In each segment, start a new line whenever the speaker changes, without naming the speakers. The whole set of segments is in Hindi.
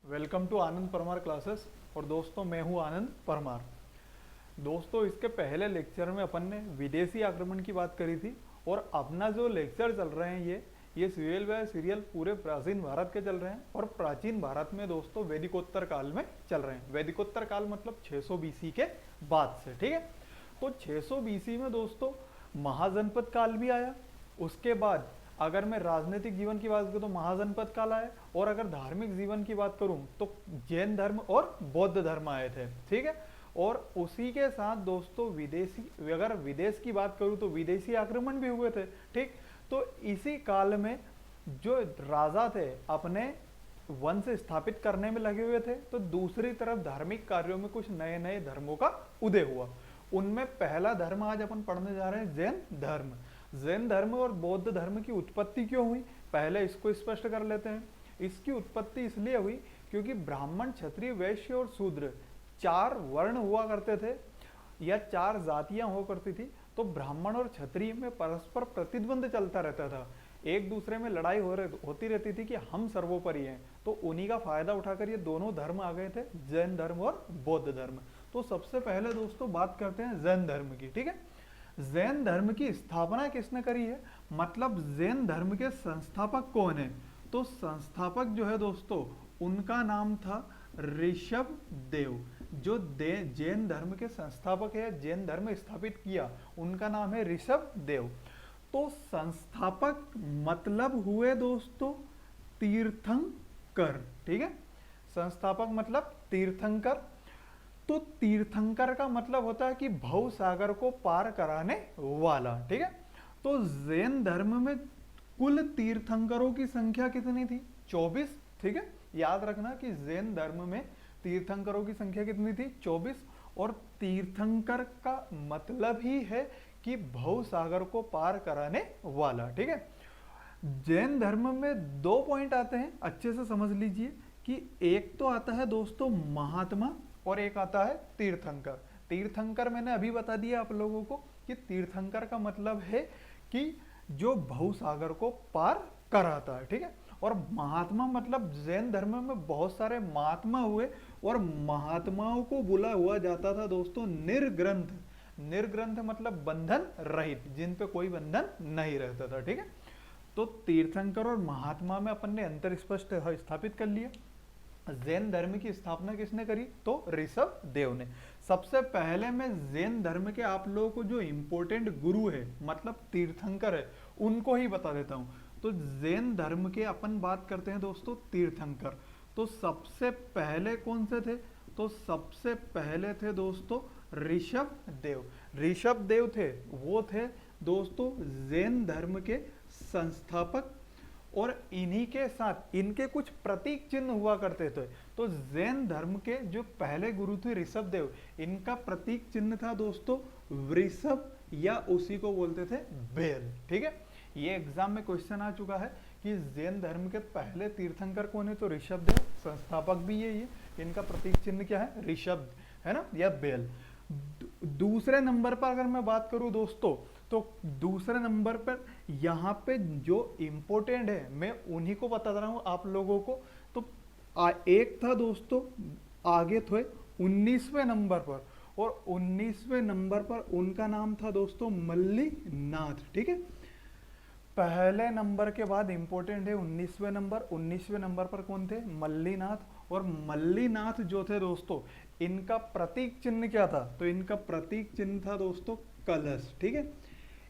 Welcome to Anand Parmar classes. और दोस्तों मैं हूं आनंद परमार। दोस्तों इसके पहले लेक्चर में अपन ने विदेशी आक्रमण की बात करी थी और अपना जो लेक्चर चल रहे हैं ये सीरियल बाय सीरियल पूरे प्राचीन भारत के चल रहे हैं और प्राचीन भारत में दोस्तों वैदिकोत्तर काल में चल रहे हैं। वैदिकोत्तर काल मतलब 600 बीसी के बाद से, ठीक है। तो 600 बीसी में दोस्तों महाजनपद काल भी आया। उसके बाद अगर मैं राजनीतिक जीवन की बात करूं तो महाजनपद काल आया, और अगर धार्मिक जीवन की बात करूं तो जैन धर्म और बौद्ध धर्म आए थे, ठीक है। और उसी के साथ दोस्तों अगर विदेश की बात करूं तो विदेशी आक्रमण भी हुए थे, ठीक। तो इसी काल में जो राजा थे अपने वंश स्थापित करने में लगे हुए थे, तो दूसरी तरफ धार्मिक कार्यों में कुछ नए नए धर्मों का उदय हुआ। उनमें पहला धर्म आज अपन पढ़ने जा रहे हैं जैन धर्म। जैन धर्म और बौद्ध धर्म की उत्पत्ति क्यों हुई, पहले इसको स्पष्ट कर लेते हैं। इसकी उत्पत्ति इसलिए हुई क्योंकि ब्राह्मण, क्षत्रिय, वैश्य और शूद्र 4 वर्ण हुआ करते थे या 4 जातियां हुआ करती थी। तो ब्राह्मण और क्षत्रिय में परस्पर प्रतिद्वंद चलता रहता था, एक दूसरे में लड़ाई होती रहती थी कि हम सर्वोपरि हैं। तो उन्हीं का फायदा उठाकर ये दोनों धर्म आ गए थे, जैन धर्म और बौद्ध धर्म। तो सबसे पहले दोस्तों बात करते हैं जैन धर्म की, ठीक है। जैन धर्म की स्थापना किसने करी है, मतलब जैन धर्म के संस्थापक कौन है। तो संस्थापक जो है दोस्तों उनका नाम था ऋषभ देव। जो जैन धर्म के संस्थापक है, जैन धर्म स्थापित किया, उनका नाम है ऋषभ देव। तो संस्थापक मतलब हुए दोस्तों तीर्थंकर, ठीक है। संस्थापक मतलब तीर्थंकर। तो तीर्थंकर का मतलब होता है कि भव सागर को पार कराने वाला, ठीक है। तो जैन धर्म में कुल तीर्थंकरों की संख्या कितनी थी, 24, ठीक है। याद रखना कि जैन धर्म में तीर्थंकरों की संख्या कितनी थी, 24। और तीर्थंकर का मतलब ही है कि भव सागर को पार कराने वाला, ठीक है। जैन धर्म में 2 पॉइंट आते हैं, अच्छे से समझ लीजिए कि एक तो आता है दोस्तों महात्मा और एक आता है तीर्थंकर। तीर्थंकर मैंने अभी बता दिया आप लोगों को कि तीर्थंकर का मतलब है कि जो भव सागर को पार कराता है, ठीक है। और महात्मा मतलब जैन धर्म में बहुत सारे महात्मा हुए और महात्माओं को बुला हुआ जाता था दोस्तों निर्ग्रंथ। निर्ग्रंथ मतलब बंधन रहित, जिन पे कोई बंधन नहीं रहता था, ठीक है। तो तीर्थंकर और महात्मा में अपन ने अंतर स्पष्ट स्थापित कर लिया। जैन धर्म की स्थापना किसने करी, तो ऋषभ देव ने। सबसे पहले मैं जैन धर्म के आप लोगों को जो इंपॉर्टेंट गुरु है मतलब तीर्थंकर है उनको ही बता देता हूं। तो जैन धर्म के अपन बात करते हैं दोस्तों तीर्थंकर। तो सबसे पहले कौन से थे, तो सबसे पहले थे दोस्तों ऋषभ देव। ऋषभ देव थे, वो थे दोस्तों जैन धर्म के संस्थापक। और इन्हीं के साथ इनके कुछ प्रतीक चिन्ह हुआ करते थे। तो जैन धर्म के जो पहले गुरु थे ऋषभ देव, इनका प्रतीक चिन्ह था दोस्तों वृषभ, या उसी को बोलते थे बेल, ठीक है। ये एग्जाम में क्वेश्चन आ चुका है कि जैन धर्म के पहले तीर्थंकर कौन है, तो ऋषभ देव। संस्थापक भी यही है, इनका प्रतीक चिन्ह क्या है, ऋषभ, है ना, या बेल। दूसरे नंबर पर अगर मैं बात करूं दोस्तों, तो दूसरे नंबर पर यहाँ पे जो इम्पोर्टेंट है मैं उन्हीं को बता रहा हूँ आप लोगों को। तो एक था दोस्तों आगे थे 19वें नंबर पर, और 19वें नंबर पर उनका नाम था दोस्तों मल्लीनाथ, ठीक है। पहले नंबर के बाद इंपॉर्टेंट है 19वें नंबर। 19वें नंबर पर कौन थे, मल्लीनाथ। और मल्लीनाथ जो थे दोस्तों इनका प्रतीक चिन्ह क्या था, तो इनका प्रतीक चिन्ह था दोस्तों कलश, ठीक है।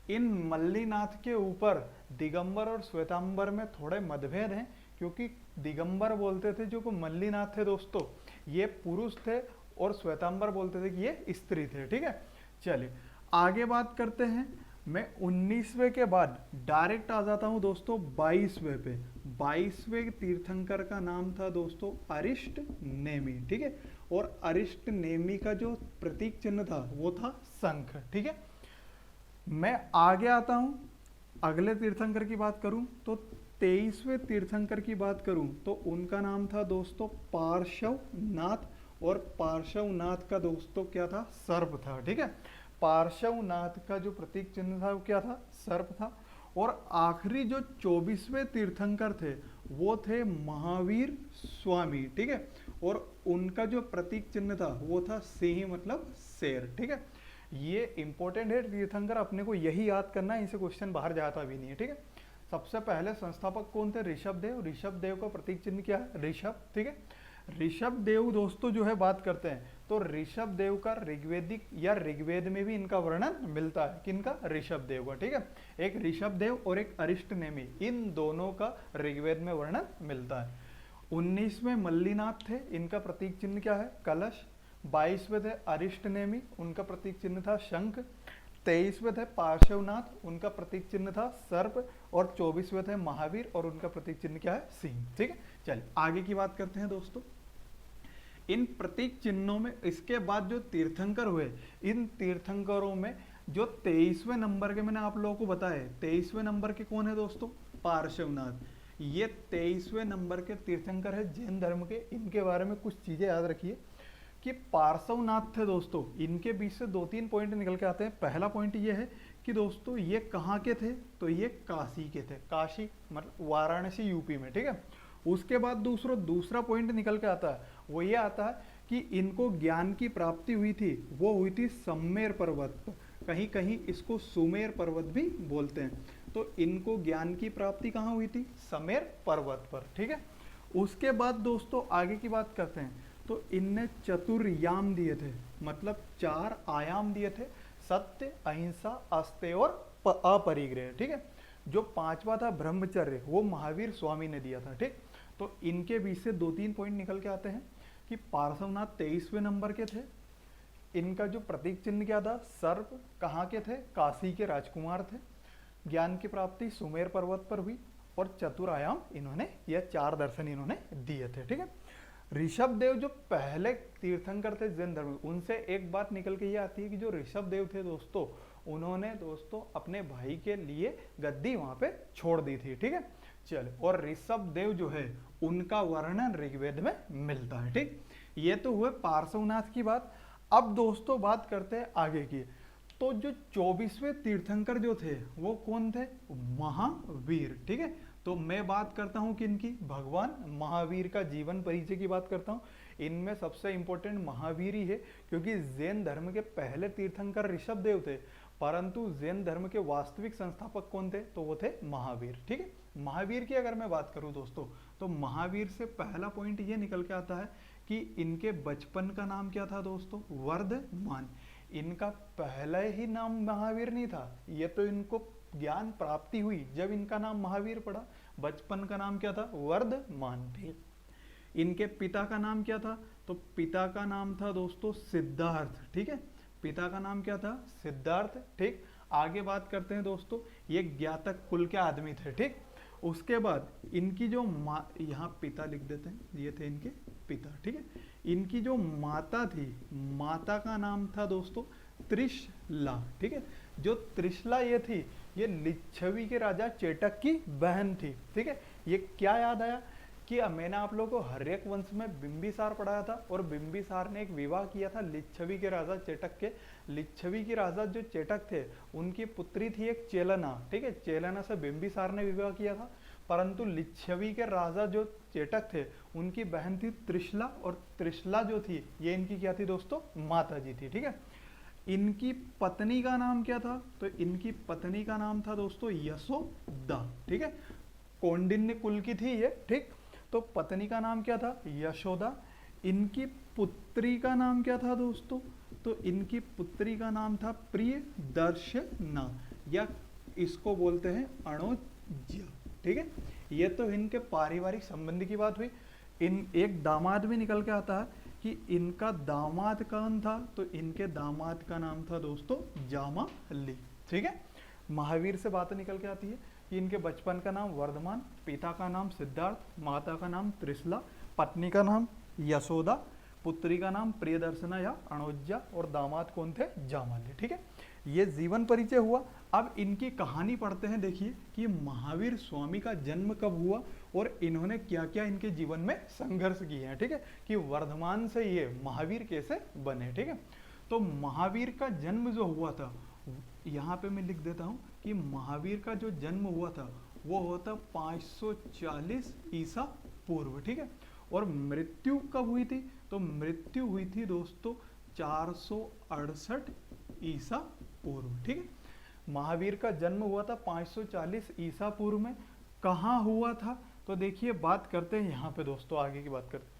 इन मल्लीनाथ के ऊपर दिगंबर और श्वेतांबर में थोड़े मतभेद हैं, क्योंकि दिगंबर बोलते थे जो को मल्लीनाथ थे दोस्तों ये पुरुष थे, और श्वेतांबर बोलते थे कि ये स्त्री थे, ठीक है। चलिए आगे बात करते हैं। मैं 19वें के बाद डायरेक्ट आ जाता हूं दोस्तों 22वें पे। 22वें तीर्थंकर का नाम था दोस्तों अरिष्ट नेमी, ठीक है। और अरिष्ट नेमी का जो प्रतीक चिन्ह था वो था शंख, ठीक है। मैं आगे आता हूं, अगले तीर्थंकर की बात करूं तो 23वें तीर्थंकर की बात करूं तो उनका नाम था दोस्तों पार्श्वनाथ। और पार्श्वनाथ का दोस्तों क्या था, सर्प था, ठीक है। पार्श्वनाथ का जो प्रतीक चिन्ह था वो क्या था, सर्प था। और आखिरी जो 24वें तीर्थंकर थे वो थे महावीर स्वामी, ठीक है। और उनका जो प्रतीक चिन्ह था वो था सिंह मतलब शेर, ठीक है। ये इंपॉर्टेंट है तीर्थंकर, अपने को यही याद करना है, इनसे क्वेश्चन बाहर जाता भी नहीं है, ठीक है। सबसे पहले संस्थापक कौन थे? ऋषभ देव। ऋषभ देव का प्रतीक चिन्ह क्या है? ऋषभ, ठीक है। ऋषभ देव दोस्तों जो है बात करते हैं तो ऋषभ देव का ऋग्वेदिक या ऋग्वेद में भी इनका वर्णन मिलता है। किनका? ऋषभ देव का, ठीक है। एक ऋषभ देव और एक अरिष्ट नेमि, इन दोनों का ऋग्वेद में वर्णन मिलता है। 19वें मल्लीनाथ थे, इनका प्रतीक चिन्ह क्या है? कलश। 22वें थे अरिष्ट नेमि, उनका प्रतीक चिन्ह था शंख। 23वें थे पार्श्वनाथ, उनका प्रतीक चिन्ह था सर्प। और 24वें थे महावीर और उनका प्रतीक चिन्ह क्या है? सिंह, ठीक है। चलिए आगे की बात करते हैं दोस्तों। इन प्रतीक चिन्हों में इसके बाद जो तीर्थंकर हुए, इन तीर्थंकरों में जो 23वें नंबर के मैंने आप लोगों को बताया, 23वें नंबर के कौन है दोस्तों? पार्श्वनाथ। ये 23वें नंबर के तीर्थंकर है जैन धर्म के। इनके बारे में कुछ चीजें याद रखिए कि पार्श्वनाथ थे दोस्तों, इनके बीच से 2-3 पॉइंट निकल के आते हैं। पहला पॉइंट ये है कि दोस्तों ये कहाँ के थे? तो ये काशी के थे। काशी मतलब वाराणसी यूपी में, ठीक है। उसके बाद दूसरा पॉइंट निकल के आता है, वो ये आता है कि इनको ज्ञान की प्राप्ति हुई थी, वो हुई थी सम्मेर पर्वत पर। कहीं कहीं इसको सुमेर पर्वत भी बोलते हैं। तो इनको ज्ञान की प्राप्ति कहाँ हुई थी? समेर पर्वत पर, ठीक है। उसके बाद दोस्तों आगे की बात करते हैं तो इनने चतुर्याम दिए थे, मतलब 4 आयाम दिए थे। सत्य, अहिंसा, अस्तेय और अपरिग्रह, ठीक है। जो 5वां था ब्रह्मचर्य, वो महावीर स्वामी ने दिया था, ठीक। तो इनके बीच से 2-3 पॉइंट निकल के आते हैं कि पार्श्वनाथ 23वें नंबर के थे। इनका जो प्रतीक चिन्ह क्या था? सर्प। कहाँ के थे? काशी के राजकुमार थे। ज्ञान की प्राप्ति सुमेर पर्वत पर हुई और चतुरायाम इन्होंने या 4 दर्शन इन्होंने दिए थे, ठीक है। ऋषभ देव जो पहले तीर्थंकर थे जैन धर्म में, उनसे एक बात निकल के ये आती है कि जो ऋषभ देव थे दोस्तों, उन्होंने दोस्तों अपने भाई के लिए गद्दी वहां पे छोड़ दी थी, ठीक है। चल, और ऋषभ देव जो है उनका वर्णन ऋग्वेद में मिलता है, ठीक। ये तो हुए पार्श्वनाथ की बात। अब दोस्तों बात करते हैं आगे की। तो जो 24वें तीर्थंकर जो थे वो कौन थे? महावीर, ठीक है। तो मैं बात करता हूं किनकी? भगवान महावीर का जीवन परिचय की बात करता हूं। इनमें सबसे इंपॉर्टेंट महावीर ही है, क्योंकि जैन धर्म के पहले तीर्थंकर ऋषभ देव थे, परंतु जैन धर्म के वास्तविक संस्थापक कौन थे? तो वो थे महावीर, ठीक है। महावीर की अगर मैं बात करूं दोस्तों, तो महावीर से पहला पॉइंट ये निकल के आता है कि इनके बचपन का नाम क्या था दोस्तों? वर्धमान। इनका पहला ही नाम महावीर नहीं था, ये तो इनको ज्ञान प्राप्ति हुई जब इनका नाम महावीर पड़ा। बचपन का नाम क्या था? वर्धमान, ठीक। इनके पिता का नाम क्या था? तो पिता का नाम था दोस्तों सिद्धार्थ, ठीक है। पिता का नाम क्या था? सिद्धार्थ, ठीक। आगे बात करते हैं दोस्तों, ये ज्ञातक कुल के आदमी थे, ठीक। उसके बाद इनकी जो माँ, यहाँ पिता लिख देते हैं, ये थे इनके पिता, ठीक है। इनकी जो माता थी, माता का नाम था दोस्तों त्रिशला, ठीक है। जो त्रिशला ये थी, ये लिच्छवी के राजा चेटक की बहन थी, ठीक है। ये क्या याद आया कि मैंने आप लोगों को हर्यक वंश में बिंबिसार पढ़ाया था, और बिंबिसार ने एक विवाह किया था लिच्छवी के राजा चेटक के। लिच्छवी के राजा जो चेटक थे, उनकी पुत्री थी एक चेलना, ठीक है। चेलना से बिंबिसार ने विवाह किया था, परंतु लिच्छवी के राजा जो चेटक थे, उनकी बहन थी त्रिशला, और त्रिशला जो थी ये इनकी क्या थी दोस्तों? माता जी थी, ठीक है। इनकी पत्नी का नाम क्या था? तो इनकी पत्नी का नाम था दोस्तों यशोदा, ठीक है। कौंडिन्य कुल की थी ये, ठीक। तो पत्नी का नाम क्या था? यशोदा। इनकी पुत्री का नाम क्या था दोस्तों? तो इनकी पुत्री का नाम था प्रियदर्शना, या इसको बोलते हैं अणोज्या, ठीक है। ये तो इनके पारिवारिक संबंध की बात हुई। इन एक दामाद भी निकल के आता है कि इनका दामाद कौन था? तो इनके दामाद का नाम था दोस्तों जामाली, ठीक है। महावीर से बात निकल के आती है कि इनके बचपन का नाम वर्धमान, पिता का नाम सिद्धार्थ, माता का नाम त्रिशला, पत्नी का नाम यशोदा, पुत्री का नाम प्रियदर्शना या अणोज्या, और दामाद कौन थे? जामाली, ठीक है। ये जीवन परिचय हुआ। अब इनकी कहानी पढ़ते हैं, देखिए कि महावीर स्वामी का जन्म कब हुआ और इन्होंने क्या क्या इनके जीवन में संघर्ष किए हैं, ठीक है, कि वर्धमान से ये महावीर कैसे बने, ठीक है। तो महावीर का जन्म जो हुआ था, यहाँ पे मैं लिख देता हूँ कि महावीर का जो जन्म हुआ था वो होता 540 ईसा पूर्व, ठीक है। और मृत्यु कब हुई थी? तो मृत्यु हुई थी दोस्तों 468 ईसा पूर्व, ठीक है। महावीर का जन्म हुआ था 540 ईसा पूर्व में। कहाँ हुआ था? तो देखिए बात करते हैं यहाँ पे दोस्तों, आगे की बात करते हैं।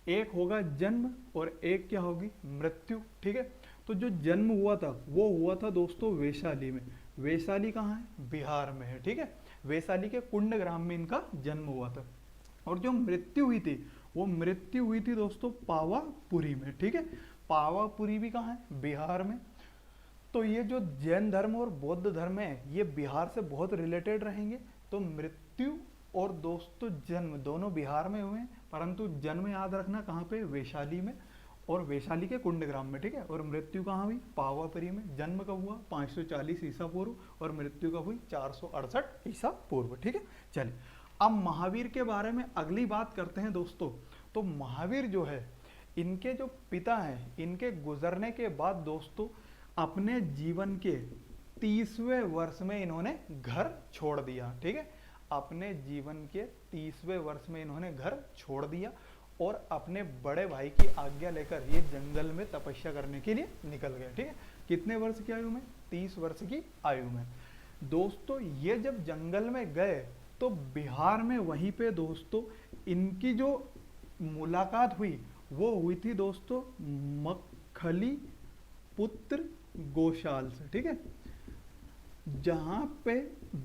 एक होगा जन्म और एक क्या होगी? मृत्यु, ठीक है। तो जो जन्म हुआ था वो हुआ था दोस्तों वैशाली में। वैशाली कहाँ है? बिहार में है, ठीक है। वैशाली के कुंड ग्राम में इनका जन्म हुआ था। और जो मृत्यु हुई थी वो मृत्यु हुई थी दोस्तों पावापुरी में, ठीक है। पावापुरी भी कहाँ है? बिहार में। तो ये जो जैन धर्म और बौद्ध धर्म है ये बिहार से बहुत रिलेटेड रहेंगे। तो मृत्यु और दोस्तों जन्म दोनों बिहार में हुए हैं, परंतु जन्म याद रखना कहाँ पे? वैशाली में, और वैशाली के कुंडग्राम में, ठीक है। और मृत्यु कहाँ हुई? पावापुरी में। जन्म कब हुआ? 540 ईसा पूर्व, और मृत्यु कब हुई? 468 ईसा पूर्व, ठीक है। चलिए अब महावीर के बारे में अगली बात करते हैं दोस्तों। तो महावीर जो है, इनके जो पिता हैं, इनके गुजरने के बाद दोस्तों अपने जीवन के 30वें वर्ष में इन्होंने घर छोड़ दिया, ठीक है। अपने जीवन के 30वें वर्ष में इन्होंने घर छोड़ दिया और अपने बड़े भाई की आज्ञा लेकर ये जंगल में तपस्या करने के लिए निकल गए, ठीक है। कितने वर्ष की आयु में? 30 वर्ष की आयु में। दोस्तों ये जब जंगल में गए तो बिहार में वहीं पे दोस्तों इनकी जो मुलाकात हुई वो हुई थी दोस्तों मक्खली पुत्र गोशाल से, ठीक है। जहाँ पे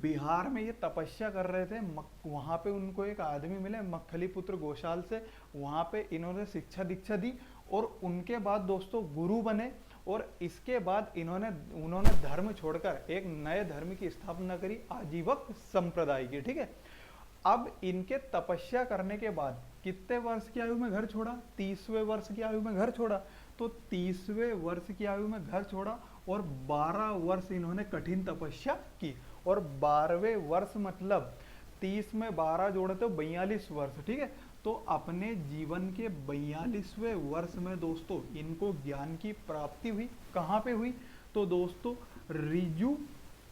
बिहार में ये तपस्या कर रहे थे, वहाँ पे उनको एक आदमी मिले मक्खली पुत्र गोशाल से। वहाँ पे इन्होंने शिक्षा दीक्षा दी और उनके बाद दोस्तों गुरु बने। और इसके बाद उन्होंने धर्म छोड़कर एक नए धर्म की स्थापना करी, आजीवक संप्रदाय की, ठीक है। अब इनके तपस्या करने के बाद कितने वर्ष की आयु में घर छोड़ा? 30वें वर्ष की आयु में घर छोड़ा। तो 30वें वर्ष की आयु में घर छोड़ा और 12 वर्ष इन्होंने कठिन तपस्या की। और 12वें वर्ष मतलब 30 में 12 जोड़े तो 42 वर्ष, ठीक है। तो अपने जीवन के 42वें वर्ष में दोस्तों इनको ज्ञान की प्राप्ति हुई। कहाँ पे हुई? तो दोस्तों रिजु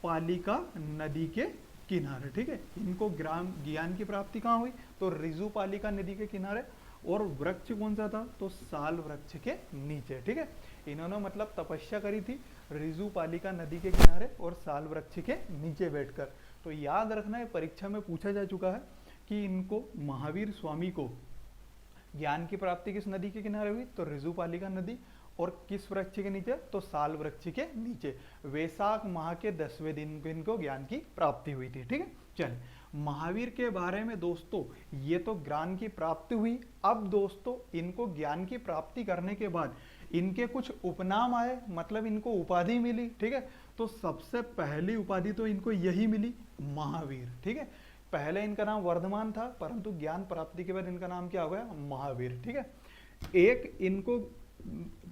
पालिका नदी के किनारे, ठीक है। इनको ज्ञान की प्राप्ति कहाँ हुई? तो रिजु पालिका नदी के किनारे। और वृक्ष कौन सा था? तो साल वृक्ष के नीचे, ठीक है। इन्होंने मतलब तपस्या करी थी रिजु पालिका नदी के किनारे और साल वृक्ष के नीचे बैठकर। तो याद रखना है, परीक्षा में पूछा जा चुका है कि इनको महावीर स्वामी को ज्ञान की प्राप्ति किस नदी के किनारे हुई? तो रिजु पालिका नदी। और किस वृक्ष के नीचे? तो साल वृक्ष के नीचे। वैशाख माह के 10वें दिन को इनको ज्ञान की प्राप्ति हुई थी, ठीक है। चलिए महावीर के बारे में दोस्तों ये तो ज्ञान की प्राप्ति हुई। अब दोस्तों इनको ज्ञान की प्राप्ति करने के बाद इनके कुछ उपनाम आए, मतलब इनको उपाधि मिली, ठीक है। तो सबसे पहली उपाधि तो इनको यही मिली, महावीर, ठीक है। पहले इनका नाम वर्धमान था, परंतु ज्ञान प्राप्ति के बाद इनका नाम क्या हो गया? महावीर, ठीक है। एक इनको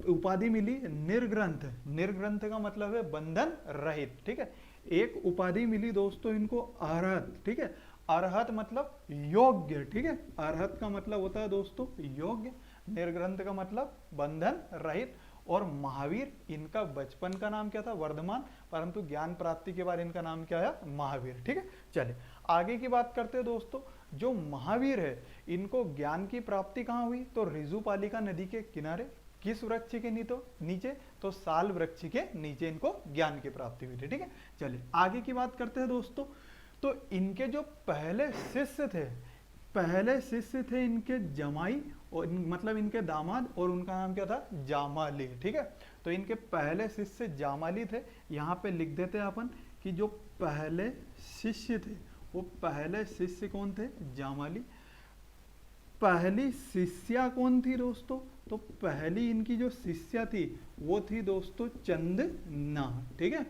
उपाधि मिली निर्ग्रंथ। निर्ग्रंथ का मतलब है बंधन रहित, ठीक है। एक उपाधि मिली दोस्तों इनको अरहत, ठीक है। अरहत मतलब योग्य, ठीक है। अरहत का मतलब होता है दोस्तों योग्य। निर्ग्रंथ का मतलब बंधन रहित। और महावीर इनका बचपन का नाम क्या था? वर्धमान, परंतु ज्ञान प्राप्ति के बाद इनका नाम क्या आया? महावीर, ठीक है। चलिए आगे की बात करते हैं दोस्तों। जो महावीर है इनको ज्ञान की प्राप्ति कहाँ हुई? तो रिजु पालिका नदी के किनारे। किस वृक्ष के नीचे? तो साल वृक्ष के नीचे इनको ज्ञान की प्राप्ति हुई थी, ठीक है। चलिए आगे की बात करते हैं दोस्तों। तो इनके जो पहले शिष्य थे इनके जमाई, और मतलब इनके दामाद, और उनका नाम क्या था? जामाली, ठीक है। तो इनके पहले शिष्य जामाली थे। यहाँ पे लिख देते हैं अपन कि जो पहले शिष्य थे वो पहले शिष्य कौन थे? जामाली। पहली शिष्या कौन थी दोस्तों? तो पहली इनकी जो शिष्या थी वो थी दोस्तों चंदना, ठीक है।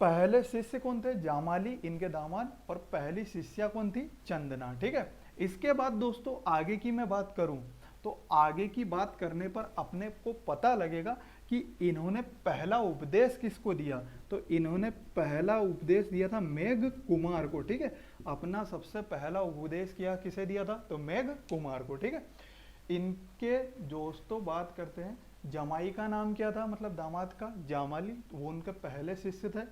पहले शिष्य कौन थे? जामाली, इनके दामाद। और पहली शिष्या कौन थी? चंदना, ठीक है। इसके बाद दोस्तों आगे की मैं बात करूं तो आगे की बात करने पर अपने को पता लगेगा कि इन्होंने पहला उपदेश किसको दिया। तो इन्होंने पहला उपदेश दिया था मेघ कुमार को, ठीक है। अपना सबसे पहला उपदेश किसे दिया था? तो मेघ कुमार को, ठीक है। इनके दोस्तों बात करते हैं, जमाई का नाम क्या था? मतलब दामाद का? जामाली, वो उनके पहले शिष्य थे।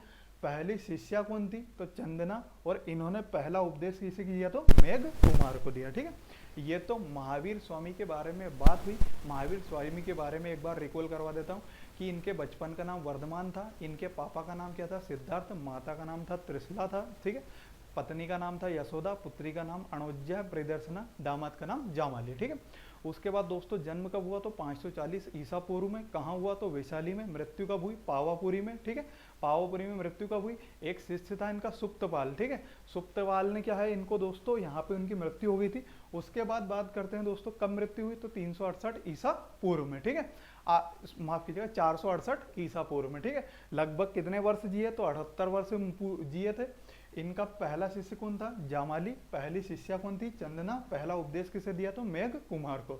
पहली शिष्या कौन थी? तो चंदना। और इन्होंने पहला उपदेश किसे किया? तो मेघ कुमार को दिया। ठीक है, ये तो महावीर स्वामी के बारे में बात हुई। महावीर स्वामी के बारे में एक बार रिकॉल करवा देता हूँ कि इनके बचपन का नाम वर्धमान था, इनके पापा का नाम क्या था? सिद्धार्थ, माता का नाम था त्रिशला था। ठीक है, पत्नी का नाम था यशोदा, पुत्री का नाम अणुज्जा प्रियदर्शना, दामाद का नाम जामाली। ठीक है, उसके बाद दोस्तों जन्म कब हुआ? तो 540 ईसा पूर्व में। कहाँ हुआ? तो वैशाली में। मृत्यु कब हुई? पावापुरी में। ठीक है, पावापुरी में मृत्यु कब हुई? एक शिष्य था इनका सुप्तपाल। ठीक है, सुप्तपाल ने क्या है इनको दोस्तों यहाँ पे उनकी मृत्यु हो गई थी। उसके बाद बात करते हैं दोस्तों कब मृत्यु हुई? तो 368 ईसा पूर्व में। ठीक है, माफ कीजिएगा 468 ईसा पूर्व में। ठीक है, लगभग कितने वर्ष जिए? तो 78 वर्ष जिए थे। इनका पहला शिष्य कौन था? जामाली। पहली शिष्या कौन थी? चंदना। पहला उपदेश किसे दिया? तो मेघ कुमार को।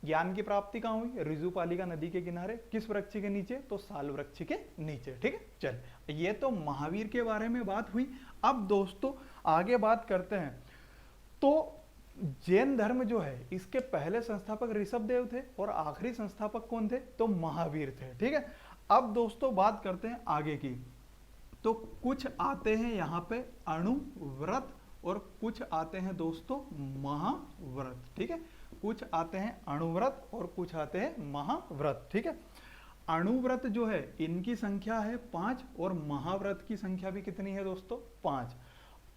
ज्ञान की प्राप्ति कहाँ हुई? ऋजुपालिका नदी के किनारे। किस वृक्ष के नीचे? तो साल वृक्ष के नीचे। ठीक है, चल ये तो महावीर के बारे में बात हुई। अब दोस्तों आगे बात करते हैं। तो जैन धर्म जो है इसके पहले संस्थापक ऋषभदेव थे और आखिरी संस्थापक कौन थे? तो महावीर थे। ठीक है, अब दोस्तों बात करते हैं आगे की। तो कुछ आते हैं यहाँ पे अणुव्रत और कुछ आते हैं दोस्तों महाव्रत। ठीक है, कुछ आते हैं अणुव्रत और कुछ आते हैं महाव्रत। ठीक है, अणुव्रत जो है इनकी संख्या है 5 और महाव्रत की संख्या भी कितनी है दोस्तों? 5।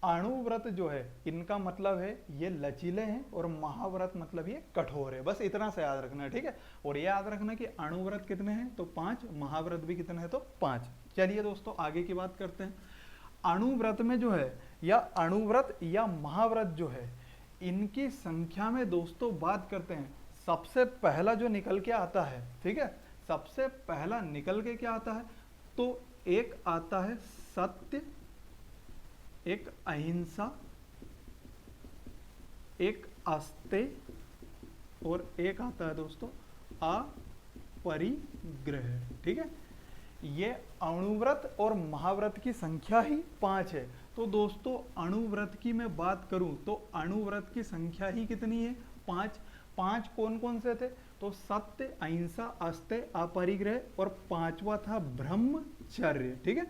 अणुव्रत जो है इनका मतलब है ये लचीले हैं और महाव्रत मतलब ये कठोर है। बस इतना से याद रखना है। ठीक है, और ये याद रखना कि अणुव्रत कितने हैं? तो 5। महाव्रत भी कितने हैं? तो 5। चलिए दोस्तों आगे की बात करते हैं। अणुव्रत में जो है या अणुव्रत या महाव्रत जो है इनकी संख्या में दोस्तों बात करते हैं। सबसे पहला जो निकल के आता है, ठीक है, सबसे पहला निकल के क्या आता है? तो एक आता है सत्य, एक अहिंसा, एक अस्तेय और एक आता है दोस्तों अपरिग्रह। ठीक है, ये अणुव्रत और महाव्रत की संख्या ही 5 है। तो दोस्तों अणुव्रत की मैं बात करूं तो अणुव्रत की संख्या ही कितनी है? 5। 5 कौन कौन से थे? तो सत्य, अहिंसा, अस्तेय, अपरिग्रह और 5वां था ब्रह्मचर्य। ठीक है,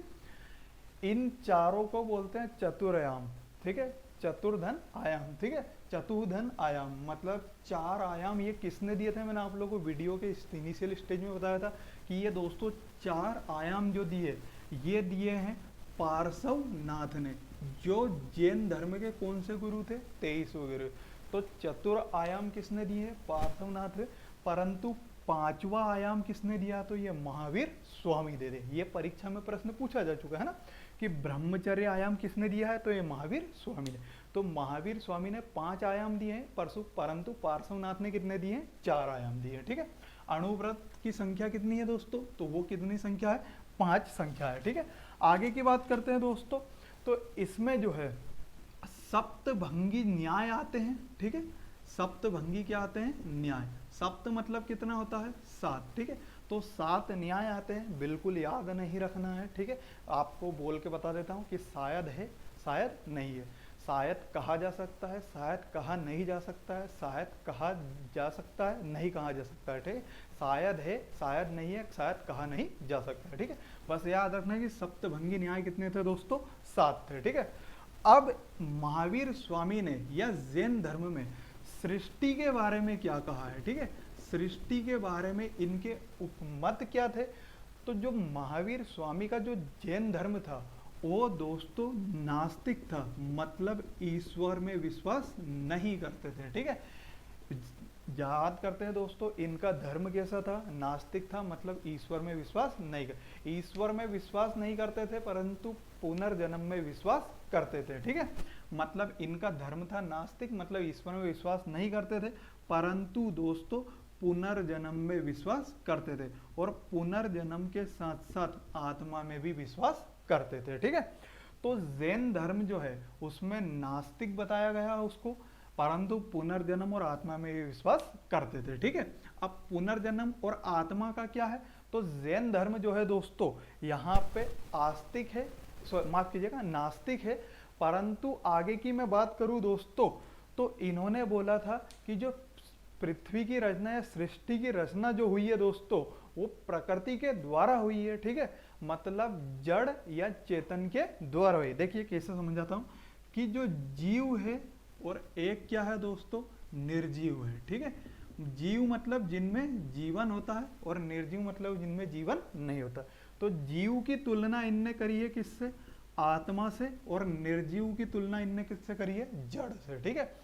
इन चारों को बोलते हैं चतुरायाम। ठीक है, चतुर्धन आयाम। ठीक है, चतुर्धन आयाम मतलब 4 आयाम। ये किसने दिए थे? मैंने आप लोगों को वीडियो के इनिशियल स्टेज में बताया था कि ये दोस्तों 4 आयाम जो दिए ये दिए हैं पार्श्वनाथ ने, जो जैन धर्म के कौन से गुरु थे? 23वें गुरु। तो चतुर आयाम किसने दिए? पार्श्वनाथ ने। परंतु 5वां आयाम किसने दिया? तो ये महावीर स्वामी दे दे। ये परीक्षा में प्रश्न पूछा जा चुका है ना कि ब्रह्मचर्य आयाम किसने दिया है? तो ये महावीर स्वामी ने। तो महावीर स्वामी ने 5 आयाम दिए हैं परंतु पार्श्वनाथ ने कितने दिए हैं? 4 आयाम दिए हैं। ठीक है, अणुव्रत की संख्या कितनी है दोस्तों? तो वो कितनी संख्या है? 5 संख्या है। ठीक है, आगे की बात करते हैं दोस्तों। तो इसमें जो है सप्तभंगी न्याय आते हैं। ठीक है, सप्तभंगी क्या आते हैं? न्याय। सप्त मतलब कितना होता है? 7। ठीक है, तो 7 न्याय आते हैं। बिल्कुल याद नहीं रखना है। ठीक है, आपको बोल के बता देता हूँ कि शायद है, शायद नहीं है, शायद कहा जा सकता है, शायद कहा नहीं जा सकता है, शायद कहा जा सकता है, नहीं कहा जा सकता है। ठीक है, शायद है, शायद नहीं है, शायद कहा नहीं जा सकता है। ठीक है, बस याद रखना है कि सप्तभंगी न्याय कितने थे दोस्तों? 7 थे। ठीक है, अब महावीर स्वामी ने या जैन धर्म में सृष्टि के बारे में क्या कहा है? ठीक है, सृष्टि के बारे में इनके उपमत क्या थे? तो जो महावीर स्वामी का जो जैन धर्म था वो दोस्तों नास्तिक था, मतलब ईश्वर में विश्वास नहीं करते थे। ठीक है, याद करते हैं दोस्तों इनका धर्म कैसा था? नास्तिक था, मतलब ईश्वर में विश्वास नहीं कर, ईश्वर में विश्वास नहीं करते थे परंतु पुनर्जन्म में विश्वास करते थे। ठीक है, मतलब इनका धर्म था नास्तिक, मतलब ईश्वर में विश्वास नहीं करते थे परंतु दोस्तों पुनर्जन्म में विश्वास करते थे और पुनर्जन्म के साथ साथ आत्मा में भी विश्वास करते थे। ठीक है, तो जैन धर्म जो है उसमें नास्तिक बताया गया उसको, परंतु पुनर्जन्म और आत्मा में भी विश्वास करते थे। ठीक है, अब पुनर्जन्म और आत्मा का क्या है? तो जैन धर्म जो है दोस्तों यहाँ पे आस्तिक है, माफ कीजिएगा नास्तिक है, परंतु आगे की मैं बात करूं दोस्तों तो इन्होंने बोला था कि जो पृथ्वी की रचना या सृष्टि की रचना जो हुई है दोस्तों, वो प्रकृति के द्वारा हुई है, ठीक है, मतलब जड़ या चेतन के द्वारा हुई। देखिए कैसे समझाता हूं कि जो जीव है और एक क्या है दोस्तों, निर्जीव है, ठीक है। जीव मतलब जिनमें जीवन होता है और निर्जीव मतलब जिनमें जीवन नहीं होता। तो जीव की तुलना इनने करी है किससे, आत्मा से, और निर्जीव की तुलना इनने किससे करी है, जड़ से, ठीक है।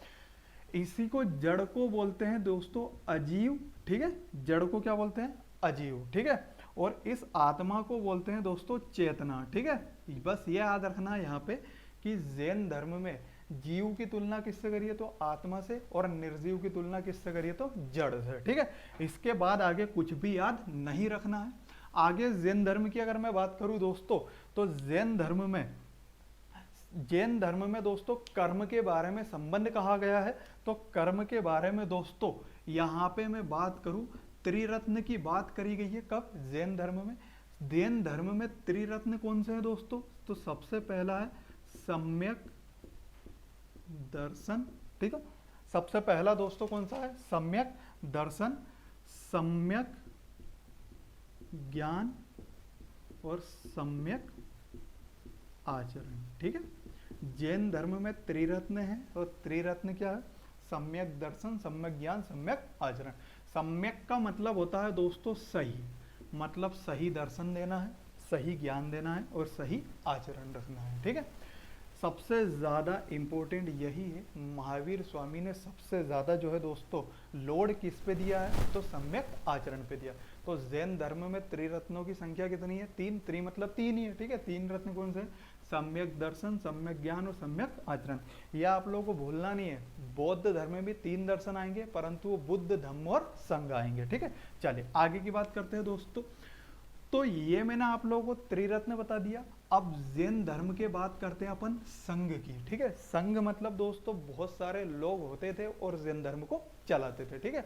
इसी को जड़ को बोलते हैं दोस्तों अजीव, ठीक है, जड़ को क्या बोलते हैं, अजीव, ठीक है। और इस आत्मा को बोलते हैं दोस्तों चेतना, ठीक है। बस ये याद रखना है यहाँ पे कि जैन धर्म में जीव की तुलना किससे करिए तो आत्मा से, और निर्जीव की तुलना किससे करिए तो जड़ से, ठीक है। इसके बाद आगे कुछ भी याद नहीं रखना है। आगे जैन धर्म की अगर मैं बात करूं दोस्तों, तो जैन धर्म में दोस्तों कर्म के बारे में संबंध कहा गया है। तो कर्म के बारे में दोस्तों यहाँ पे मैं बात करूं, त्रिरत्न की बात करी गई है। कब, जैन धर्म में। जैन धर्म में त्रिरत्न कौन से हैं दोस्तों, तो सबसे पहला है सम्यक दर्शन, ठीक है। सबसे पहला दोस्तों कौन सा है, सम्यक दर्शन, सम्यक ज्ञान और सम्यक आचरण, ठीक है। जैन धर्म में त्रिरत्न है, और त्रिरत्न क्या है, सम्यक दर्शन, सम्यक ज्ञान, सम्यक आचरण। सम्यक का मतलब होता है दोस्तों सही, मतलब सही दर्शन देना है, सही ज्ञान देना है और सही आचरण रखना है, ठीक है। सबसे ज़्यादा इम्पोर्टेंट यही है, महावीर स्वामी ने सबसे ज़्यादा जो है दोस्तों लोड किस पे दिया है, तो सम्यक आचरण पे दिया। तो जैन धर्म में त्रिरत्नों की संख्या कितनी है, तीन, त्रि मतलब तीन ही है, ठीक है। तीन रत्न कौन से, सम्यक दर्शन, सम्यक ज्ञान और सम्यक आचरण। यह आप लोगों को भूलना नहीं है, बौद्ध धर्म में भी तीन दर्शन आएंगे, परंतु वो बुद्ध, धम्म और संघ आएंगे, ठीक है। चलिए आगे की बात करते हैं दोस्तों। तो ये मैंने आप लोगों को त्रिरत्न बता दिया। अब जैन धर्म के बात करते हैं अपन संघ की, ठीक है। संघ मतलब दोस्तों बहुत सारे लोग होते थे और जैन धर्म को चलाते थे, ठीक है।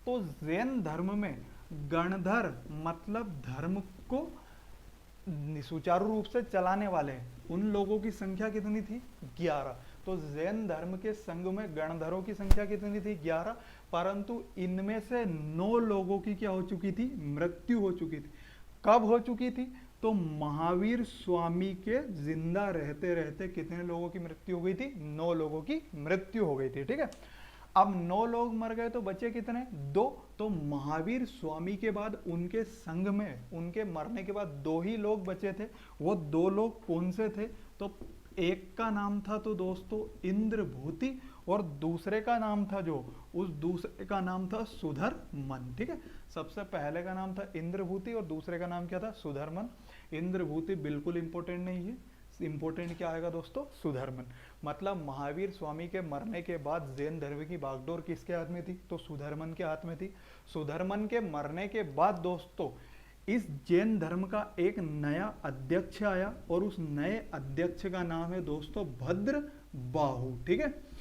तो जैन धर्म में गणधर मतलब धर्म को सुचारू रूप से चलाने वाले उन लोगों की संख्या कितनी थी, 11। तो जैन धर्म के संघ में गणधरों की संख्या कितनी थी, 11। परंतु इनमें से 9 लोगों की क्या हो चुकी थी, मृत्यु हो चुकी थी। कब हो चुकी थी, तो महावीर स्वामी के जिंदा रहते रहते कितने लोगों की मृत्यु हो गई थी, 9 लोगों की मृत्यु हो गई थी, ठीक है। अब 9 लोग मर गए तो बचे कितने, 2। तो महावीर स्वामी के बाद उनके संघ में उनके मरने के बाद 2 ही लोग बचे थे। वो 2 लोग कौन से थे, तो एक का नाम था तो दोस्तों इंद्रभूति, और दूसरे का नाम था जो, उस दूसरे का नाम था सुधर्मन, ठीक है। सबसे पहले का नाम था इंद्रभूति और दूसरे का नाम क्या था, सुधर्मन। इंद्रभूति बिल्कुल इंपॉर्टेंट नहीं है, इंपॉर्टेंट क्या आएगा दोस्तों, सुधर्मन। मतलब महावीर स्वामी के मरने के बाद जैन धर्म की बागडोर किसके हाथ में थी, तो सुधर्मन के हाथ में थी। सुधर्मन के मरने के बाद दोस्तों इस जैन धर्म का एक नया अध्यक्ष आया, और उस नए अध्यक्ष का नाम है दोस्तों भद्र बाहु, ठीक है।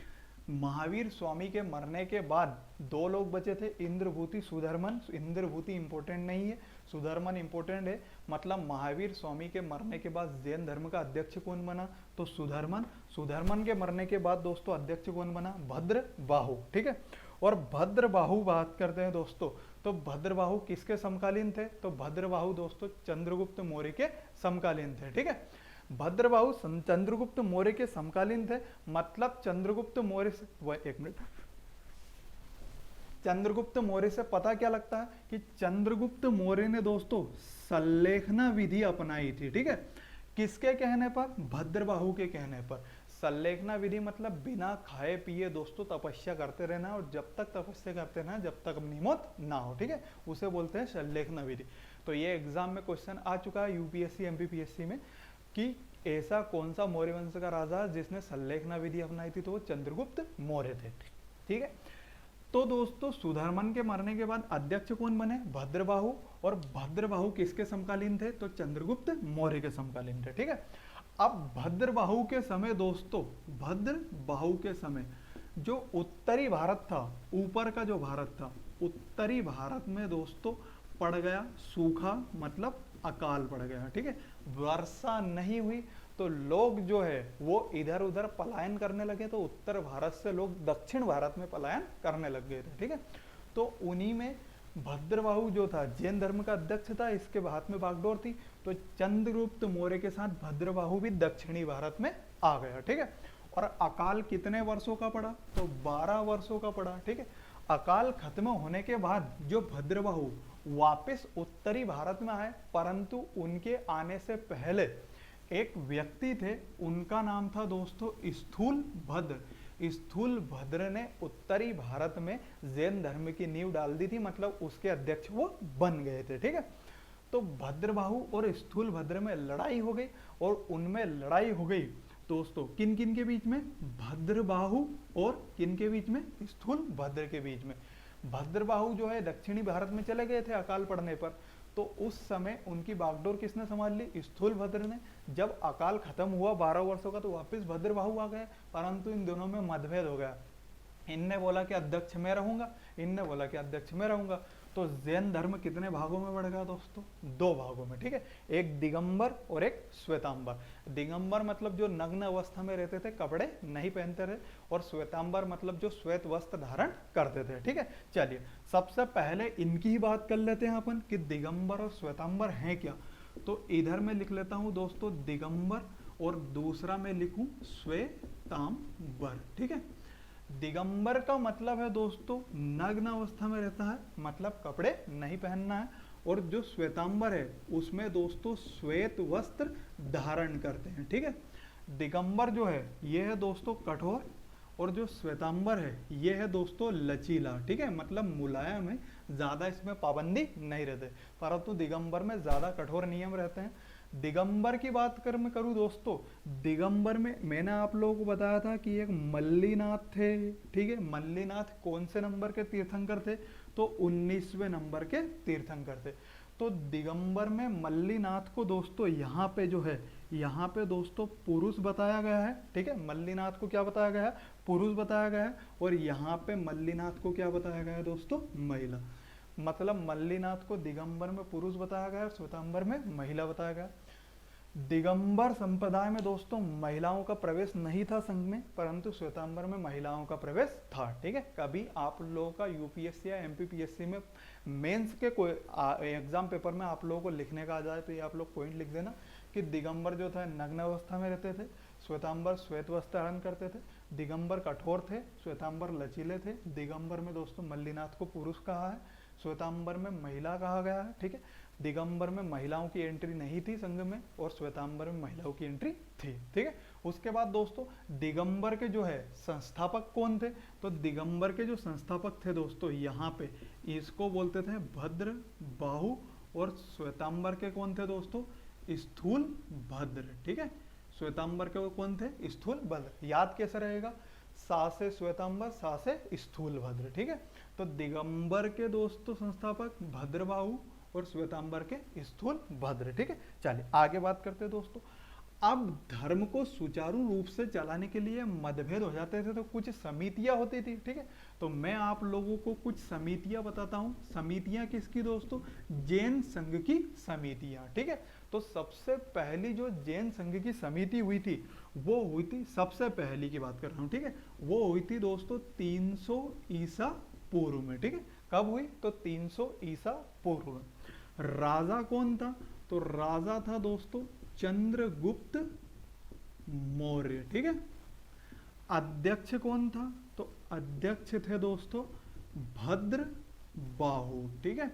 महावीर स्वामी के मरने के बाद 2 लोग बचे थे, इंद्रभूति, सुधर्मन। इंद्रभूति इंपॉर्टेंट नहीं है, सुधर्मन इंपॉर्टेंट है। मतलब महावीर स्वामी के मरने के बाद जैन धर्म का अध्यक्ष कौन बना, तो सुधर्मन। सुधर्मन के मरने के बाद दोस्तों अध्यक्ष कौन बना, भद्र बाहु, ठीक है। और भद्र बाहु बात करते हैं दोस्तों, तो भद्र बाहु किसके समकालीन थे, तो भद्र बाहु दोस्तों चंद्रगुप्त मौर्य के समकालीन थे, ठीक है। भद्रबाहु चंद्रगुप्त मौर्य के समकालीन थे। मतलब चंद्रगुप्त मौर्य से, एक मिनट, चंद्रगुप्त मौर्य से पता क्या लगता है कि चंद्रगुप्त मौर्य ने दोस्तों सल्लेखना विधि अपनाई थी, ठीक है। किसके कहने पर, भद्रबाहु के कहने पर। सल्लेखना विधि मतलब बिना खाए पिए दोस्तों तपस्या करते रहना, और जब तक तपस्या करते रहना जब तक निमोत ना हो, ठीक है, उसे बोलते हैं सल्लेखना विधि। तो ये एग्जाम में क्वेश्चन आ चुका है यूपीएससी एमपीपीएससी में कि ऐसा कौन सा मौर्य वंश का राजा जिसने सल्लेखना विधि अपनाई थी, तो वो चंद्रगुप्त मौर्य थे, ठीक है। तो दोस्तों सुधर्मन के मरने के बाद अध्यक्ष कौन बने, भद्रबाहु। और भद्रबाहु किसके समकालीन थे, तो चंद्रगुप्त मौर्य के समकालीन थे, ठीक है। अब भद्रबाहु के समय दोस्तों, भद्रबाहु के समय जो उत्तरी भारत था, ऊपर का जो भारत था, उत्तरी भारत में दोस्तों पड़ गया सूखा, मतलब अकाल पड़ गया, ठीक है। वर्षा नहीं हुई, तो लोग जो है वो इधर उधर पलायन करने लगे, तो उत्तर भारत से लोग दक्षिण भारत में पलायन करने लग गए थे, ठीक है। तो उन्हीं में भद्रबाहु जो था जैन धर्म का अध्यक्ष था, इसके हाथ में बागडोर थी, तो चंद्रगुप्त मौर्य के साथ भद्रबाहु भी दक्षिणी भारत में आ गया, ठीक है। और अकाल कितने वर्षों का पड़ा, तो 12 वर्षों का पड़ा, ठीक है। अकाल खत्म होने के बाद जो भद्रबाहु वापस उत्तरी भारत में आए, परंतु उनके आने से पहले एक व्यक्ति थे, उनका नाम था दोस्तों स्थूल भद्र। स्थूल भद्र ने उत्तरी भारत में जैन धर्म की नींव डाल दी थी, मतलब उसके अध्यक्ष वो बन गए थे, ठीक है। तो भद्रबाहु और स्थूल भद्र में लड़ाई हो गई, और उनमें लड़ाई हो गई दोस्तों किन किन के बीच में, भद्रबाहु और किन के बीच में, स्थूल भद्र के बीच में। भद्रबाहु जो है दक्षिणी भारत में चले गए थे अकाल पड़ने पर, तो उस समय उनकी बागडोर किसने संभाल ली, स्थूल भद्र ने। जब अकाल खत्म हुआ 12 वर्षों का, तो वापस भद्रबाहु आ गए, परंतु इन दोनों में मतभेद हो गया। इनने बोला कि अध्यक्ष मैं रहूंगा, इनने बोला कि अध्यक्ष मैं रहूंगा। तो जैन धर्म कितने भागों में बढ़ गया दोस्तों, 2 भागों में, ठीक है। एक दिगंबर और एक श्वेतांबर। दिगंबर मतलब जो नग्न अवस्था में रहते थे, कपड़े नहीं पहनते थे, और श्वेतांबर मतलब जो श्वेत वस्त्र धारण करते थे, ठीक है। चलिए सबसे पहले इनकी ही बात कर लेते हैं अपन कि दिगंबर और श्वेतांबर हैं क्या। तो इधर मैं लिख लेता हूं दोस्तों दिगंबर, और दूसरा मैं लिखूं श्वेतांबर, ठीक है। दिगंबर का मतलब है दोस्तों नग्न अवस्था में रहता है, मतलब कपड़े नहीं पहनना है। और जो श्वेतांबर है उसमें दोस्तों श्वेत वस्त्र धारण करते हैं, ठीक है। दिगंबर जो है ये है दोस्तों कठोर, और जो श्वेतांबर है ये है दोस्तों लचीला, ठीक है, मतलब मुलायम है, ज्यादा इसमें पाबंदी नहीं रहते, परंतु दिगंबर में ज्यादा कठोर नियम रहते हैं। दिगंबर की बात कर मैं करूं दोस्तों, दिगंबर में मैंने आप लोगों को बताया था कि एक मल्लीनाथ थे, ठीक है। मल्लीनाथ कौन से नंबर के तीर्थंकर थे, तो 19वें नंबर के तीर्थंकर थे। तो दिगंबर में मल्लीनाथ को दोस्तों यहाँ पे जो है, यहाँ पे दोस्तों पुरुष बताया गया है, ठीक है। मल्लीनाथ को क्या बताया गया है, पुरुष बताया गया है, और यहाँ पे मल्लीनाथ को क्या बताया गया है दोस्तों, महिला। मतलब मल्लीनाथ को दिगंबर में पुरुष बताया गया, श्वेतांबर में महिला बताया गया। दिगंबर संप्रदाय में दोस्तों महिलाओं का प्रवेश नहीं था संघ में, परंतु श्वेतांबर में महिलाओं का प्रवेश था, ठीक है। कभी आप लोगों का यूपीएससी या एमपीपीएससी में मेंस के कोई एग्जाम पेपर में आप लोगों को लिखने का आ जाए, तो ये आप लोग पॉइंट लिख देना कि दिगंबर जो था नग्न अवस्था में रहते थे, श्वेतांबर श्वेत वस्त्र धारण करते थे। दिगंबर कठोर थे, श्वेतांबर लचीले थे। दिगंबर में दोस्तों मल्लीनाथ को पुरुष कहा है, श्वेतांबर में महिला कहा गया है, ठीक है। दिगंबर में महिलाओं की एंट्री नहीं थी संघ में, और श्वेतांबर में महिलाओं की एंट्री थी, ठीक है। उसके बाद दोस्तों दिगंबर के जो है संस्थापक कौन थे, तो दिगंबर के जो संस्थापक थे दोस्तों यहाँ पे इसको बोलते थे भद्र बाहु, और श्वेतांबर के कौन थे दोस्तों, स्थूल भद्र, ठीक है। श्वेतांबर के कौन थे, स्थूल भद्र। याद कैसे रहेगा, सा से श्वेतांबर, सा से स्थूल भद्र, ठीक है। तो दिगंबर के दोस्तों संस्थापक भद्रबाहु और श्वेतांबर के स्थूल भद्र, ठीक है। चलिए आगे बात करते हैं दोस्तों। अब धर्म को सुचारू रूप से चलाने के लिए मतभेद हो जाते थे, तो कुछ समितियां होती थी, ठीक है। तो मैं आप लोगों को कुछ समितियां बताता हूं। समितियां किसकी दोस्तों, जैन संघ की समितियां, ठीक है। तो सबसे पहली जो जैन संघ की समिति हुई थी वो हुई थी, सबसे पहली की बात कर रहा हूं, ठीक है, वो हुई थी दोस्तों 300 ईसा पूर्व में, ठीक है। कब हुई, तो 300 ईसा पूर्व में। राजा कौन था, तो राजा था दोस्तों चंद्रगुप्त मौर्य, ठीक है। अध्यक्ष कौन था, तो अध्यक्ष थे दोस्तों भद्रबाहु, ठीक है।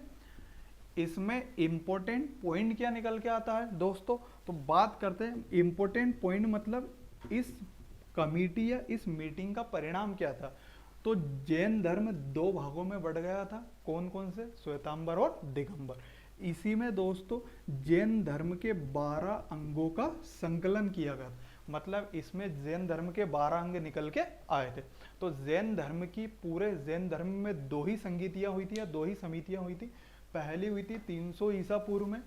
इसमें इंपॉर्टेंट पॉइंट क्या निकल के आता है दोस्तों, तो बात करते हैं इंपॉर्टेंट पॉइंट, मतलब इस कमिटी या इस मीटिंग का परिणाम क्या था। तो जैन धर्म 2 भागों में बढ़ गया था, कौन कौन से, श्वेतांबर और दिगंबर। इसी में दोस्तों जैन धर्म के 12 अंगों का संकलन किया गया, मतलब इसमें जैन धर्म के 12 अंग निकल के आए थे। तो जैन धर्म की, पूरे जैन धर्म में 2 ही संगीतियां हुई थी या 2 ही समितियां हुई थी। पहली हुई थी 300 ईसा पूर्व में,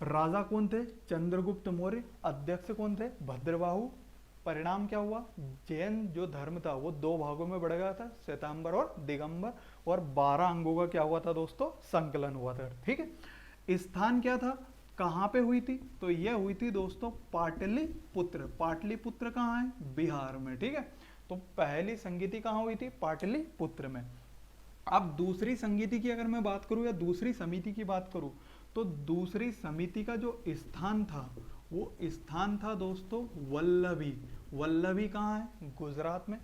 राजा कौन थे, चंद्रगुप्त मौर्य, अध्यक्ष कौन थे, भद्रबाहु। परिणाम क्या हुआ, जैन जो धर्म था वो 2 भागों में बढ़ गया था, श्वेतांबर और दिगंबर, और 12 अंगों का क्या हुआ था दोस्तों, संकलन हुआ था, ठीक है। स्थान क्या था, कहाँ पे हुई थी? तो ये हुई थी दोस्तों पाटलिपुत्र। पाटलिपुत्र कहाँ है? बिहार में, ठीक है। तो पहली संगीति कहाँ हुई थी? पाटलिपुत्र में। अब दूसरी संगीति की अगर मैं बात करूं या दूसरी समिति की बात करूं, तो दूसरी समिति का जो स्थान था वो स्थान था दोस्तों वल्लभी। वल्लभी कहाँ है? गुजरात में।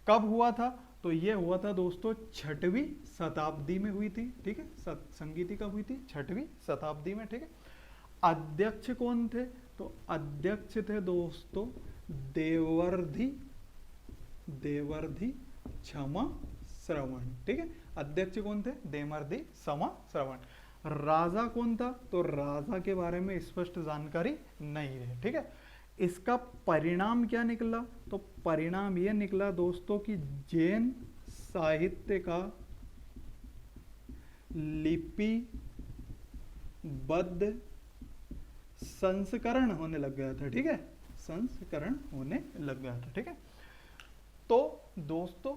कब हुआ था? तो ये हुआ था दोस्तों 6वीं शताब्दी में हुई थी, ठीक है। संगीति कब हुई थी? 6वीं शताब्दी में, ठीक है। अध्यक्ष कौन थे? तो अध्यक्ष थे दोस्तों देवर्धि क्षमा श्रवण, ठीक है। अध्यक्ष कौन थे? देवर्धि क्षमा श्रवण। राजा कौन था? तो राजा के बारे में स्पष्ट जानकारी नहीं है, ठीक है। इसका परिणाम क्या निकला? तो परिणाम ये निकला दोस्तों कि जैन साहित्य का लिपिबद्ध संस्करण होने लग गया था, ठीक है। संस्करण होने लग गया था, ठीक है। तो दोस्तों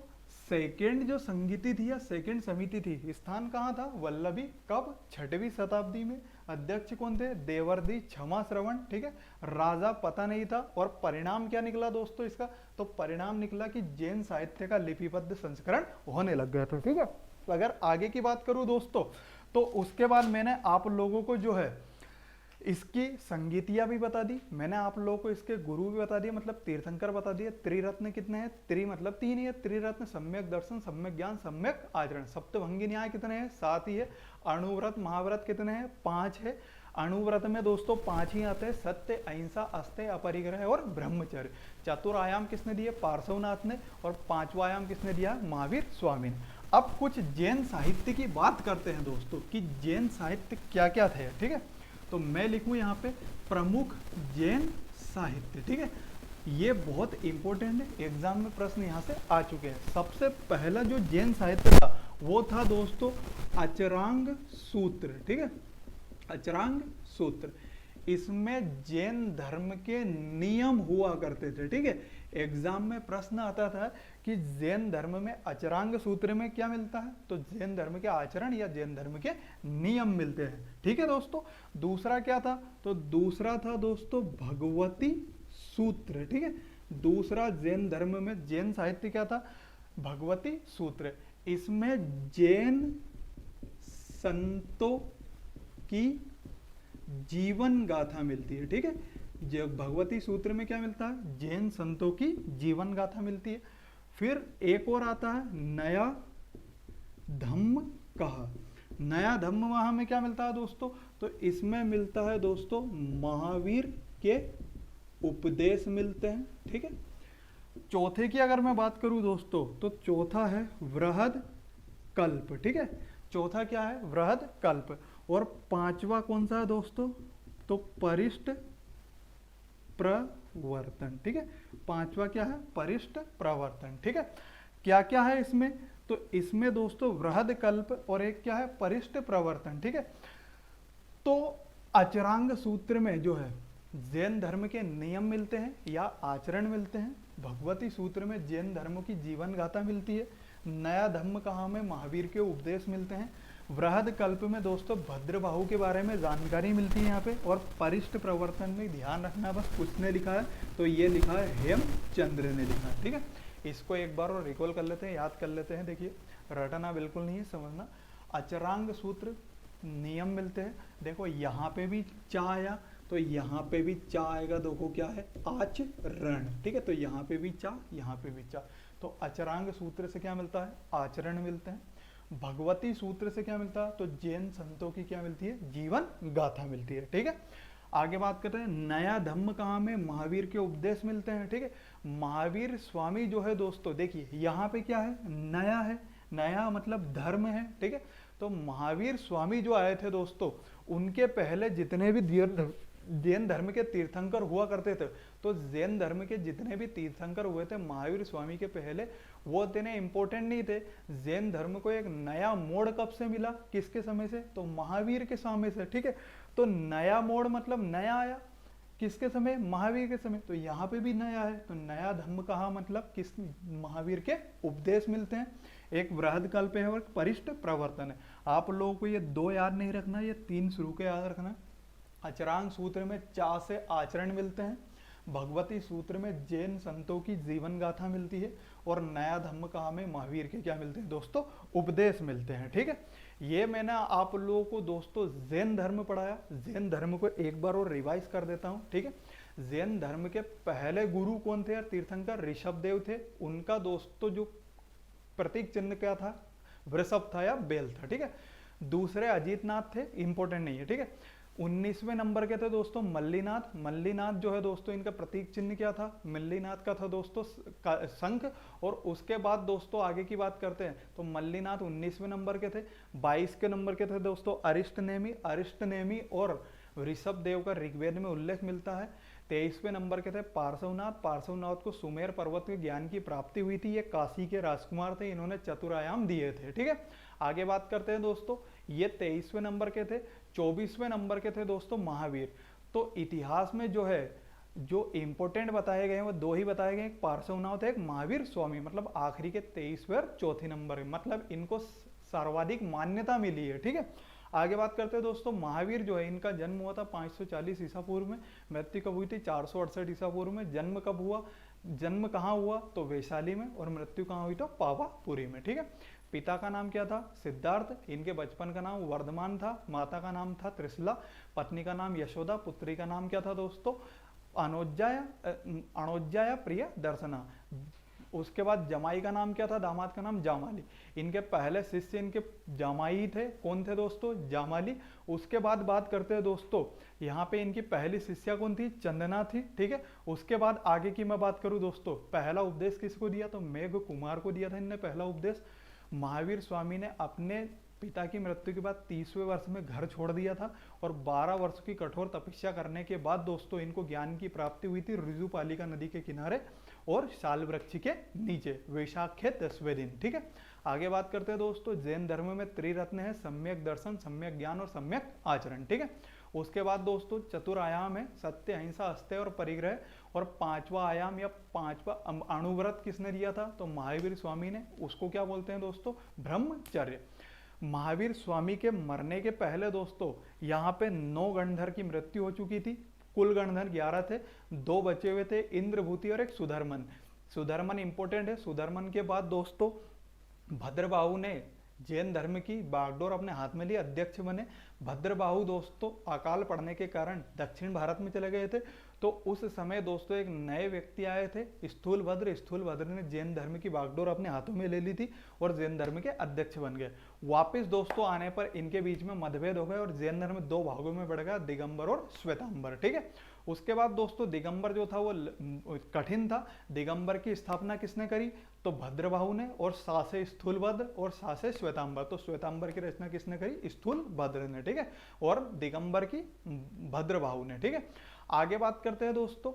सेकेंड जो संगीति थी या सेकेंड समिति थी, स्थान कहाँ था? वल्लभी। कब? 6वीं शताब्दी में। अध्यक्ष कौन थे? देवर्धि क्षमा श्रवण, ठीक है। राजा पता नहीं था। और परिणाम क्या निकला दोस्तों इसका? तो परिणाम निकला कि जैन साहित्य का लिपिबद्ध संस्करण होने लग गया था, ठीक है। अगर आगे की बात करूं दोस्तों, तो उसके बाद मैंने आप लोगों को जो है इसकी संगीतियां भी बता दी, मैंने आप लोगों को इसके गुरु भी बता दिए, मतलब तीर्थंकर बता दिए। त्रिरत्न कितने हैं? त्रि मतलब 3 ही है। त्रिरत्न सम्यक दर्शन, सम्यक ज्ञान, सम्यक आचरण। सप्तभंगी न्याय कितने हैं? 7 ही है। अणुव्रत महाव्रत कितने हैं? 5 है। अणुव्रत में दोस्तों 5 ही आते हैं, सत्य, अहिंसा, अस्तेय, अपरिग्रह और ब्रह्मचर्य। चतुरायाम किसने दिए? पार्श्वनाथ ने। और 5वां आयाम किसने दिया? महावीर स्वामी ने। अब कुछ जैन साहित्य की बात करते हैं दोस्तों कि जैन साहित्य क्या क्या थे, ठीक है। तो मैं लिखूं यहाँ पे प्रमुख जैन साहित्य, ठीक है। ये बहुत इंपॉर्टेंट है, एग्जाम में प्रश्न यहाँ से आ चुके हैं। सबसे पहला जो जैन साहित्य था वो था दोस्तों अचरांग सूत्र, ठीक है। अचरांग सूत्र, इसमें जैन धर्म के नियम हुआ करते थे, ठीक है। एग्जाम में प्रश्न आता था कि जैन धर्म में अचरांग सूत्र में क्या मिलता है? तो जैन धर्म के आचरण या जैन धर्म के नियम मिलते हैं, ठीक है दोस्तों। दूसरा क्या था? तो दूसरा था दोस्तों भगवती सूत्र, ठीक है। दूसरा जैन धर्म में जैन साहित्य क्या था? भगवती सूत्र। इसमें जैन संतों की जीवन गाथा मिलती है, ठीक है। जो भगवती सूत्र में क्या मिलता है? जैन संतों की जीवन गाथा मिलती है। फिर एक और आता है नया धम्म कहा। नया धम्म वहां में क्या मिलता है दोस्तों? तो इसमें मिलता है दोस्तों महावीर के उपदेश मिलते हैं, ठीक है। चौथे की अगर मैं बात करूं दोस्तों, तो चौथा है वृहद कल्प, ठीक है। चौथा क्या है? वृहद कल्प। और 5वां कौन सा है दोस्तों? तो परिष्ट प्रवर्तन, ठीक है। 5वां क्या है? परिष्ट प्रवर्तन, ठीक है। क्या क्या है इसमें? तो इसमें दोस्तों वृहद कल्प और एक क्या है? परिष्ट प्रवर्तन, ठीक है। तो अचरांग सूत्र में जो है जैन धर्म के नियम मिलते हैं या आचरण मिलते हैं। भगवती सूत्र में जैन धर्म की जीवन गाथा मिलती है। नया धम्म कहाँ में? महावीर के उपदेश मिलते हैं। वृहद कल्प में दोस्तों भद्रबाहु के बारे में जानकारी मिलती है यहाँ पे। और परिष्ट प्रवर्तन में ध्यान रखना, बस उसने लिखा है, तो ये लिखा है हेमचंद्र ने लिखा है, ठीक है। इसको एक बार और रिकॉल कर लेते हैं, याद कर लेते हैं। देखिए रटना बिल्कुल नहीं है, समझना। अचरांग सूत्र नियम मिलते हैं। देखो यहाँ पे भी चा आया, तो यहाँ पे भी चा आएगा। देखो क्या है? आचरण, ठीक है। तो यहाँ पे भी चा, यहाँ पे भी चा। तो अचरांग सूत्र से क्या मिलता है? आचरण मिलते हैं। भगवती सूत्र से क्या मिलता है? तो जैन संतों की क्या मिलती है? जीवन गाथा मिलती है, ठीक है। आगे बात करते हैं नया धम्म कहाँ में? महावीर के उपदेश मिलते हैं, ठीक है। महावीर स्वामी जो है दोस्तों, देखिए यहाँ पे क्या है? नया है। नया मतलब धर्म है, ठीक है। तो महावीर स्वामी जो आए थे दोस्तों, उनके पहले जितने भी जैन धर्म के तीर्थंकर हुआ करते थे, तो जैन धर्म के जितने भी तीर्थंकर हुए थे महावीर स्वामी के पहले, वो इतने इंपॉर्टेंट नहीं थे। जैन धर्म को एक नया मोड़ कब से मिला? किसके समय से? तो महावीर के समय से, ठीक है। तो नया मोड़ मतलब नया आया किसके समय? महावीर के समय। तो यहाँ पे भी नया है। तो नया धम्म कहा मतलब किस? महावीर के उपदेश मिलते हैं। एक वृहद कल्प है और परिष्ट प्रवर्तन है। आप लोगों को ये 2 याद नहीं रखना, ये 3 शुरू के याद रखना। अचरांग सूत्र में चा से आचरण मिलते हैं, भगवती सूत्र में जैन संतों की जीवन गाथा मिलती है, और नया धम्म कहा में महावीर के क्या मिलते हैं दोस्तों, उपदेश मिलते हैं। ठीक है, ये मैंने आप लोगों को दोस्तों जैन धर्म पढ़ाया। जैन धर्म को एक बार और रिवाइज कर देता हूँ। ठीक है, जैन धर्म के पहले गुरु कौन थे? तीर्थंकर ऋषभ देव थे। उनका दोस्तों जो प्रतीक चिन्ह क्या था? वृषभ था या बेल था। ठीक है, दूसरे अजीतनाथ थे, इंपॉर्टेंट नहीं है। ठीक है, 19वें नंबर के थे दोस्तों मल्लीनाथ। मल्लीनाथ जो है दोस्तों इनका प्रतीक चिन्ह क्या था? मल्लीनाथ का था दोस्तों शंख। और उसके बाद दोस्तों आगे की बात करते हैं तो मल्लीनाथ 19वें नंबर के थे। 22 के नंबर के थे दोस्तों अरिष्टनेमी। अरिष्टनेमी और ऋषभ देव का ऋग्वेद में उल्लेख मिलता है। 23वें नंबर के थे पार्श्वनाथ। पार्श्वनाथ को सुमेर पर्वत के ज्ञान की प्राप्ति हुई थी। ये काशी के राजकुमार थे, इन्होंने चतुरायाम दिए थे। ठीक है, आगे बात करते हैं दोस्तों, ये 23वें नंबर के थे। 24वें नंबर के थे दोस्तों महावीर। तो इतिहास में जो है जो इंपॉर्टेंट बताए गए हैं वो दो ही बताए गए, एक पार्श्वनाथ एक महावीर स्वामी, मतलब आखिरी के 23वें और चौथे नंबर, मतलब इनको सर्वाधिक मान्यता मिली है। ठीक है, आगे बात करते हैं दोस्तों, महावीर जो है इनका जन्म हुआ था 540 ईसा पूर्व में, मृत्यु कब हुई थी? 468 ईसा पूर्व में। जन्म कब हुआ? जन्म कहाँ हुआ? तो वैशाली में, और मृत्यु कहाँ हुई? तो पावापुरी में। ठीक है, पिता का नाम क्या था? सिद्धार्थ। इनके बचपन का नाम वर्धमान था। माता का नाम था त्रिशला। पत्नी का नाम यशोदा। पुत्री का नाम क्या था दोस्तों? अनोज्या प्रिय दर्शना। उसके बाद जमाई का नाम क्या था? दामाद का नाम जामाली। इनके पहले शिष्य इनके जामाई थे। कौन थे दोस्तों? जामाली। उसके बाद बात करते हैं दोस्तों, यहाँ पे इनकी पहली शिष्या कौन थी? चंदना थी। ठीक है, उसके बाद आगे की मैं बात करूँ दोस्तों, पहला उपदेश किसको दिया? तो मेघ कुमार को दिया था इनने पहला उपदेश। महावीर स्वामी ने अपने पिता की मृत्यु के बाद 30वें वर्ष में घर छोड़ दिया था, और 12 वर्ष की कठोर तपस्या करने के बाद दोस्तों इनको ज्ञान की प्राप्ति हुई थी ऋजुपालिका नदी के किनारे और शाल वृक्ष के नीचे, वैशाख के 10वें दिन। ठीक है, आगे बात करते हैं दोस्तों, जैन धर्म में त्रिरत्न है, सम्यक दर्शन, सम्यक ज्ञान और सम्यक आचरण। ठीक है, उसके बाद दोस्तों चतुर आयाम है, सत्य, अहिंसा, अस्तेय और परिग्रह। और 5वां आयाम या 5वां अणुव्रत किसने दिया था? तो महावीर स्वामी ने। उसको क्या बोलते हैं दोस्तों? ब्रह्मचर्य। महावीर स्वामी के मरने के पहले दोस्तों यहाँ पे 9 गणधर की मृत्यु हो चुकी थी। कुल गणधर 11 थे, 2 बचे हुए थे, इंद्रभूति और एक सुधर्मन। सुधर्मन इंपॉर्टेंट है। सुधर्मन के बाद दोस्तों भद्रबाहु ने जैन धर्म की बागडोर अपने हाथ में ली, अध्यक्ष बने। भद्रबाहु दोस्तों अकाल पड़ने के कारण दक्षिण भारत में चले गए थे। तो उस समय दोस्तों एक नए व्यक्ति आए थे, स्थूलभद्र। स्थूलभद्र ने जैन धर्म की बागडोर अपने हाथों में ले ली थी और जैन धर्म के अध्यक्ष बन गए। वापिस दोस्तों आने पर इनके बीच में मतभेद हो गए और जैन धर्म 2 भागों में बढ़ गया, दिगंबर और श्वेतांबर। ठीक है, उसके बाद दोस्तों दिगंबर जो था वो कठिन था। दिगंबर की स्थापना किसने करी? तो भद्रबाहु ने, और सासे स्थूलभद्र और सासे श्वेतांबर। तो श्वेतांबर की रचना किसने करी? स्थूलभद्र ने। ठीक है, और दिगंबर की भद्रबाहु ने। ठीक है, आगे बात करते हैं दोस्तों,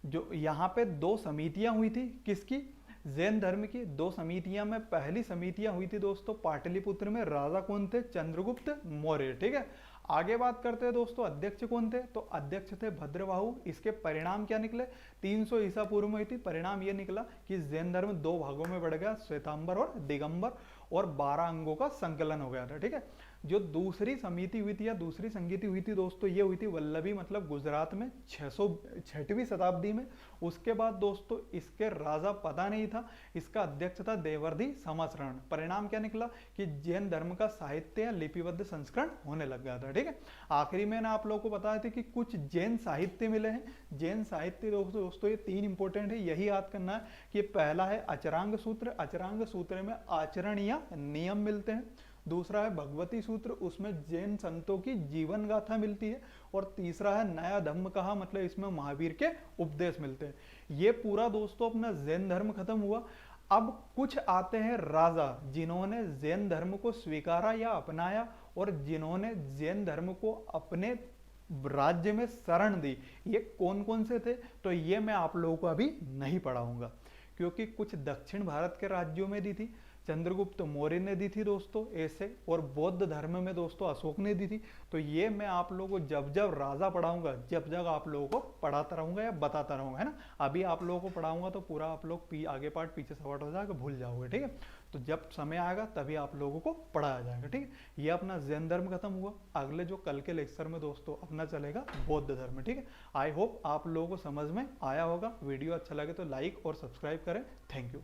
जो यहाँ पे 2 समितियां हुई थी, किसकी? जैन धर्म की 2 समितियां में पहली समितियां हुई थी दोस्तों पाटलिपुत्र में। राजा कौन थे? चंद्रगुप्त मौर्य। ठीक है, आगे बात करते हैं दोस्तों, अध्यक्ष कौन थे? तो अध्यक्ष थे भद्रबाहु। इसके परिणाम क्या निकले? 300 ईसा पूर्व में हुई थी। परिणाम ये निकला कि जैन धर्म 2 भागों में बढ़ गया, श्वेतांबर और दिगंबर, और 12 अंगों का संकलन हो गया था। ठीक है, जो दूसरी समिति हुई थी या दूसरी संगीति हुई थी दोस्तों, ये हुई थी वल्लभी, मतलब गुजरात में 606वीं शताब्दी में। उसके बाद दोस्तों इसके राजा पता नहीं था, इसका अध्यक्ष था देवर्धि समासरण। परिणाम क्या निकला कि जैन धर्म का साहित्य या लिपिबद्ध संस्करण होने लग गया था। ठीक है, आखिरी में ना आप लोगों को बताया था कि कुछ जैन साहित्य मिले हैं। जैन साहित्य दोस्तों ये 3 इंपॉर्टेंट है, यही याद करना है कि पहला है अचरांग सूत्र। अचरांग सूत्र में आचरण या नियम मिलते हैं। दूसरा है भगवती सूत्र, उसमें जैन संतों की जीवन गाथा मिलती है। और तीसरा है नया धम्म कहा, मतलब इसमें महावीर के उपदेश मिलते हैं। ये पूरा दोस्तों अपना जैन धर्म खत्म हुआ। अब कुछ आते हैं राजा जिन्होंने जैन धर्म को स्वीकारा या अपनाया, और जिन्होंने जैन धर्म को अपने राज्य में शरण दी। ये कौन कौन से थे? तो ये मैं आप लोगों को अभी नहीं पढ़ाऊंगा, क्योंकि कुछ दक्षिण भारत के राज्यों में दी थी, चंद्रगुप्त मौर्य ने दी थी दोस्तों ऐसे, और बौद्ध धर्म में दोस्तों अशोक ने दी थी। तो ये मैं आप लोगों को जब जब राजा पढ़ाऊंगा, जब जब आप लोगों को पढ़ाता रहूंगा या बताता रहूंगा, है ना। अभी आप लोगों को पढ़ाऊंगा तो पूरा आप लोग आगे पार्ट पीछे सवाट हो जाएगा, भूल जाओगे, ठीक है। तो जब समय आएगा तभी आप लोगों को पढ़ाया जाएगा, ठीक है। ये अपना जैन धर्म खत्म हुआ। अगले जो कल के लेक्चर में दोस्तों अपना चलेगा बौद्ध धर्म, ठीक है। आई होप आप लोगों को समझ में आया होगा। वीडियो अच्छा लगे तो लाइक और सब्सक्राइब करें। Thank you.